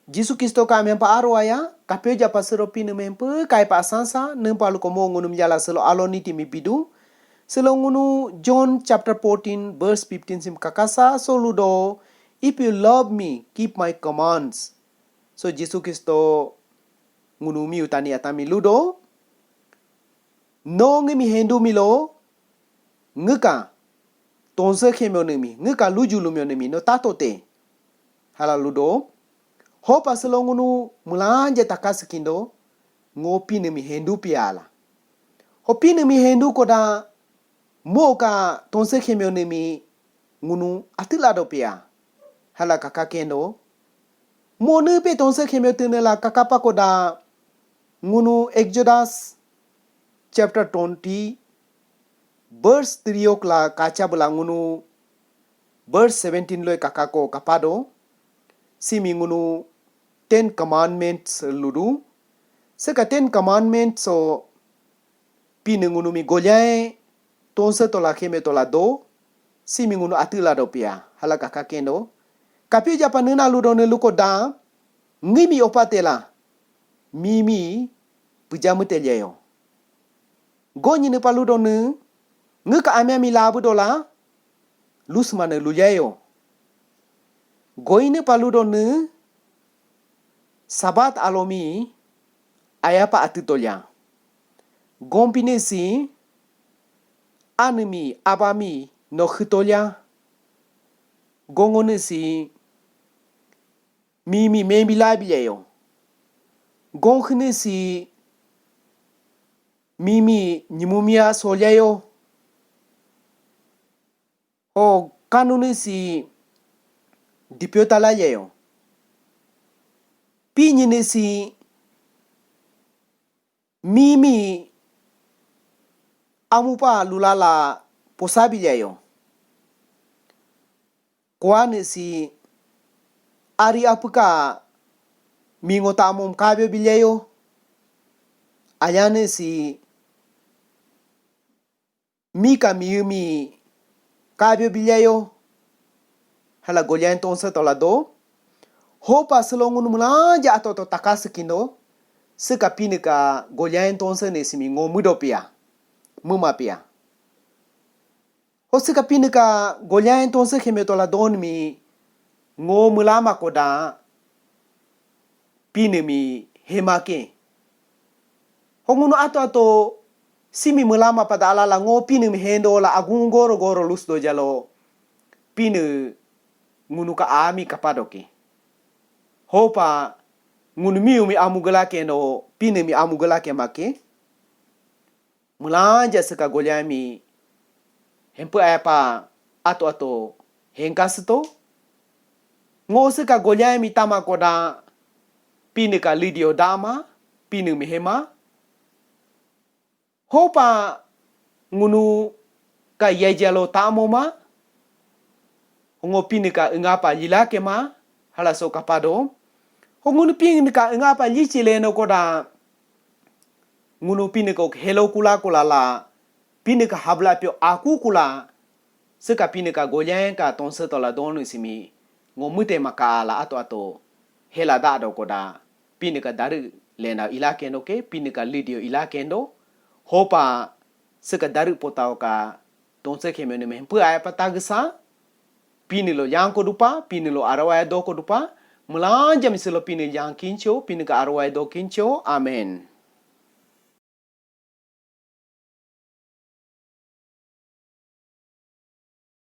Jisu Kristo ka mempa arwaya kapeja pasero pinu mempe kai pa sansa nempa lu komo ngunu mjala selo aloniti mi bidu selo ngunu John chapter 14 verse 15 sim kakasa so ludo if you love me keep my commands. So Jisu Kristo ngunu mi utani atami ludo no ngimi hendu milo ngka tonse khemyo nemi ngka luju lumyo nemi no tatote hala ludo hopa selongunu mulanje takasikindo ngopi nemi hendu piala hopi nemi hendu koda moka tonse khemyo nemi ngunu atilado pia hala kakakendo monu pe tonse khemyo tinela kakapa koda ngunu Exodus chapter 20 verse 3 okla kacha bula ngunu verse 17 loy kakako kapado simi ngunu 10 commandments ludu seka 10 commandments so pine ngunu mi golyae tonse tola kheme tola do simi ngunu atila do pia hala kakakendo kapi japanina ludo ne luko da ngimi opatela mimi pujamu telyeyo gonyi ne paludo ne ngka amya mi labu dola lusmane luyayo goine paludo ne sabat alomi ayapa atitolya gompine si animi abami no khitolya gongone si mimi membi labiyeyo gonkhne si mimi nyimumia solyayo o kanune si dipiotala yeyo pinyine si mimi amupa lulala posabi yeyo kwane si ari apuka mingota amum kabyo bileyo ayane si mika miyumi kabyo bileyo hala golyan tonsa tola do hopa selongun mulanja atoto takasikindo seka pinika golyan tonsa ne simi ngomudo pia muma pia ho seka pinika golyan tonsa kheme tola don mi ngomulama koda pinemi hemake hongunu ato simi mulama pada alala ngo pinemi hendo la agung goro lusdo jalo pine ngunu ka ami kapadoke hopa ngunu miumi amugala kendo pinemi amugala ke make mulanja seka golyami hempu apa ato hengkasto ngo seka golyami tama koda pinika lidio dama pinemi hema hopa ngunu ka yejalo tamoma hongo pinika ngapa lilake ma hala so kapado hongunu pinika ngapa lichile no koda ngunu pinika hello kula la pinika habla pyo aku kula seka pinika golyan ka tonse tola donu simi ngomute makala ato hela dado koda pinika daru lena ilake no ke pinika lidio ilake ndo hopa seka daru potao ka tonse khemene me pu ay patagsa pinilo yang ko dupa pinilo arawaya do ko dupa mulanja miselo pinil yang kincho pinika arawaya do kincho amen.